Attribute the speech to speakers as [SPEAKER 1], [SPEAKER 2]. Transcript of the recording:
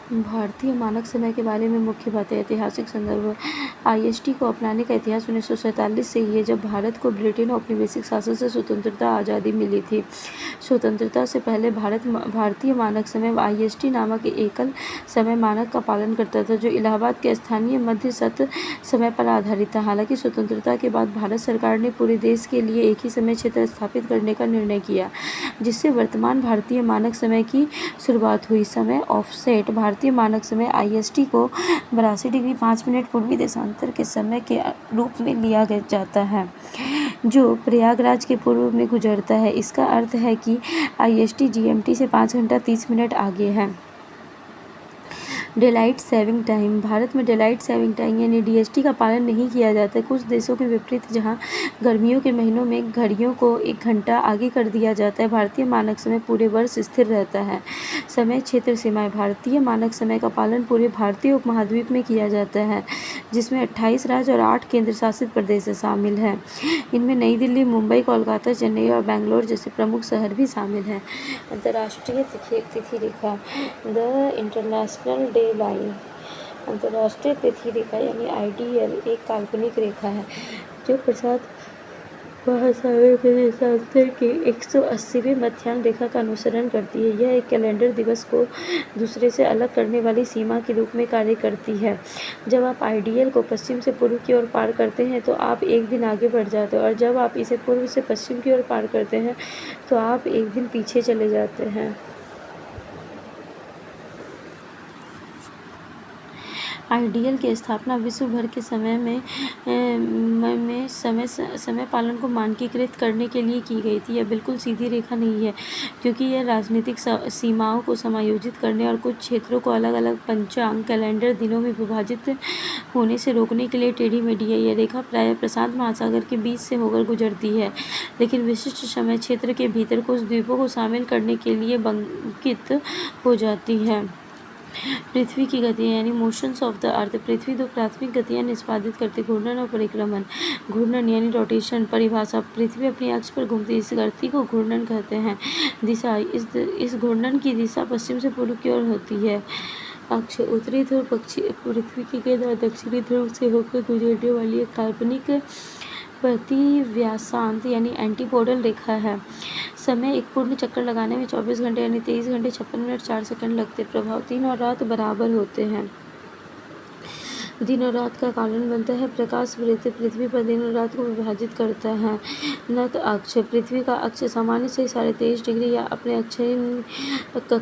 [SPEAKER 1] भारतीय मानक समय के बारे में मुख्य बातें। ऐतिहासिक संदर्भ। आईएसटी को अपनाने का इतिहास 1947 से ही है, जब भारत को ब्रिटेन औपनिवेशिक शासन से स्वतंत्रता आज़ादी मिली थी। स्वतंत्रता से पहले भारतीय मानक समय आईएसटी नामक एकल समय मानक का पालन करता था, जो इलाहाबाद के स्थानीय मध्य सत्र समय पर आधारित था। हालांकि स्वतंत्रता के बाद भारत सरकार ने पूरे देश के लिए एक ही समय क्षेत्र स्थापित करने का निर्णय किया, जिससे वर्तमान भारतीय मानक समय की शुरुआत हुई। समय ऑफसेट। भारतीय मानक समय आईएसटी को 82 डिग्री 5 मिनट पूर्वी देशांतर के समय के रूप में लिया जाता है, जो प्रयागराज के पूर्व में गुजरता है। इसका अर्थ है कि आईएसटी जीएमटी से 5 घंटा 30 मिनट आगे है। Daylight saving time. भारत में डेलाइट सेविंग टाइम यानी डीएसटी का पालन नहीं किया जाता है। कुछ देशों के विपरीत, जहां गर्मियों के महीनों में घड़ियों को 1 घंटा आगे कर दिया जाता है, भारतीय मानक समय पूरे वर्ष स्थिर रहता है। समय क्षेत्र सीमाएं। भारतीय मानक समय का पालन पूरे भारतीय उपमहाद्वीप में किया जाता है, जिसमें 28 राज्य और 8 केंद्र शासित प्रदेश शामिल हैं। इनमें नई दिल्ली, मुंबई, कोलकाता, चेन्नई और बेंगलोर जैसे प्रमुख शहर भी शामिल हैं। अंतर्राष्ट्रीय तिथि रेखा। The international date line. अंतर्राष्ट्रीय तिथि रेखा यानी आईडीएल एक काल्पनिक रेखा है, जो प्रसाद महासागर के देशांतर की 180वीं मध्याह्न रेखा का अनुसरण करती है। यह एक कैलेंडर दिवस को दूसरे से अलग करने वाली सीमा के रूप में कार्य करती है। जब आप आईडीएल को पश्चिम से पूर्व की ओर पार करते हैं तो आप एक दिन आगे बढ़ जाते हैं, और जब आप इसे पूर्व से पश्चिम की ओर पार करते हैं तो आप एक दिन पीछे चले जाते हैं। आईडीएल की स्थापना विश्व भर के समय में समय पालन को मानकीकृत करने के लिए की गई थी। यह बिल्कुल सीधी रेखा नहीं है, क्योंकि यह राजनीतिक सीमाओं को समायोजित करने और कुछ क्षेत्रों को अलग अलग पंचांग कैलेंडर दिनों में विभाजित होने से रोकने के लिए टेढ़ी मेढ़ी है। यह रेखा प्रायः प्रशांत महासागर के बीच से होकर गुजरती है, लेकिन विशिष्ट समय क्षेत्र के भीतर कुछ द्वीपों को शामिल करने के लिए बंकित हो जाती है। पृथ्वी की गतियाँ यानी मोशंस ऑफ द अर्थ। पृथ्वी 2 प्राथमिक गतियाँ निष्पादित करती: घूर्णन और परिक्रमण। घूर्णन यानी रोटेशन। परिभाषा: पृथ्वी अपनी अक्ष पर घूमती है, इस गति को घूर्णन कहते हैं। दिशा: इस घूर्णन की दिशा पश्चिम से पूर्व की ओर होती है। अक्ष: उत्तरी ध्रुव पृथ्वी के केंद्र और दक्षिणी ध्रुव से होकर गुजरने वाली एक काल्पनिक प्रतिव्यासांत यानी एंटीपोडल रेखा है। समय: एक पूर्ण चक्कर लगाने में 24 घंटे यानी 23 घंटे 56 मिनट 4 सेकंड लगते। प्रभाव: दिन और रात बराबर होते हैं। दिन और रात का कारण बनता है प्रकाश वृत्त पृथ्वी पर दिन और रात को विभाजित करता है। नत अक्ष: पृथ्वी का अक्ष सामान्य से 23.5 डिग्री या अपने अक्षीय कक्ष